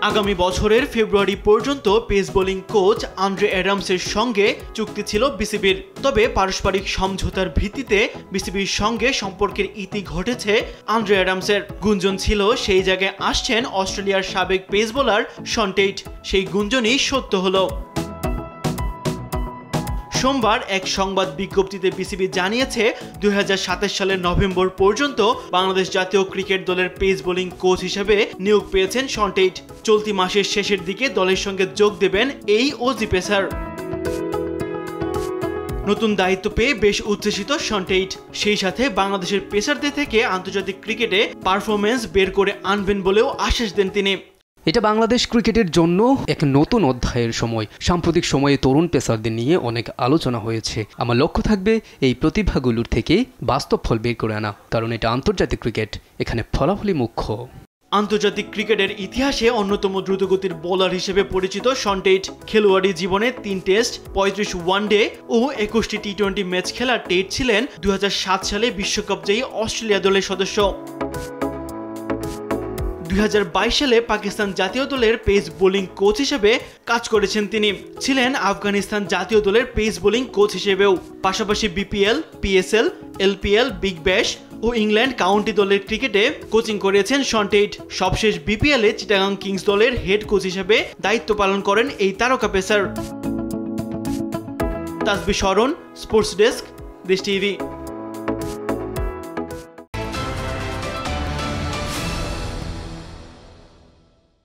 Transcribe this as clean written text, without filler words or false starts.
আগামী বছরের ফেব্রুয়ারি পর্যন্ত পেস বোলিং কোচ আন্দ্রে অ্যাডামসের সঙ্গে চুক্তি ছিল বিসিবির। তবে পারস্পরিক সমঝোতার ভিত্তিতে বিসিবির সঙ্গে সম্পর্কের ইতি ঘটেছে আন্দ্রে অ্যাডামসের। গুঞ্জন ছিল সেই জায়গায় আসছেন অস্ট্রেলিয়ার সাবেক পেস বোলার শন টেইট। সেই গুঞ্জনই সত্য হলো। সোমবার এক সংবাদ বিজ্ঞপ্তিতে বিসিবি জানিয়েছে 2027 সালের নভেম্বর পর্যন্ত বাংলাদেশ জাতীয় ক্রিকেট দলের পেস বোলিং কোচ হিসেবে নিয়োগ পেয়েছেন শন টেইট। চলতি মাসের শেষের দিকে দলের সঙ্গে যোগ দেবেন এই অজি পেসার। নতুন দায়িত্ব পেয়ে বেশ উচ্ছ্বসিত শন টেইট। সেই সাথে বাংলাদেশের পেসারদের থেকে আন্তর্জাতিক ক্রিকেটে পারফরমেন্স বের করে আনবেন বলেও আশ্বাস দেন তিনি। এটা বাংলাদেশ ক্রিকেটের জন্য এক নতুন অধ্যায়ের সময়। সাম্প্রতিক সময়ে তরুণ পেসারদের নিয়ে অনেক আলোচনা হয়েছে। আমার লক্ষ্য থাকবে এই প্রতিভাগুলোর থেকে বাস্তব ফল বের করে আনা, কারণ এটা আন্তর্জাতিক ক্রিকেট, এখানে ফলাফলই মুখ্য। আন্তর্জাতিক ক্রিকেটের ইতিহাসে অন্যতম দ্রুতগতির বোলার হিসেবে পরিচিত শন টেইট। খেলোয়াড়ি জীবনে 3 টেস্ট, 35 ওয়ানডে ও 21টি টি-20 ম্যাচ খেলা টেইট ছিলেন 2007 সালে বিশ্বকাপ জয়ী অস্ট্রেলিয়া দলের সদস্য। 2022 সালে পাকিস্তান জাতীয় দলের পেস বোলিং কোচ হিসেবে কাজ করেছেন তিনি। ছিলেন আফগানিস্তান জাতীয় দলের পেস বোলিং কোচ হিসেবেও। পাশাপাশি BPL, PSL, LPL, Big Bash ও ইংল্যান্ড কাউন্টি দলের ক্রিকেটে কোচিং করেছেন শন টেইট। সবশেষ বিপিএলে চিটাগাং কিংস দলের হেড কোচ হিসেবে দায়িত্ব পালন করেন এই তারকা পেসার। তাসবিহ শরণ, স্পোর্টস ডেস্ক, দেশ টিভি।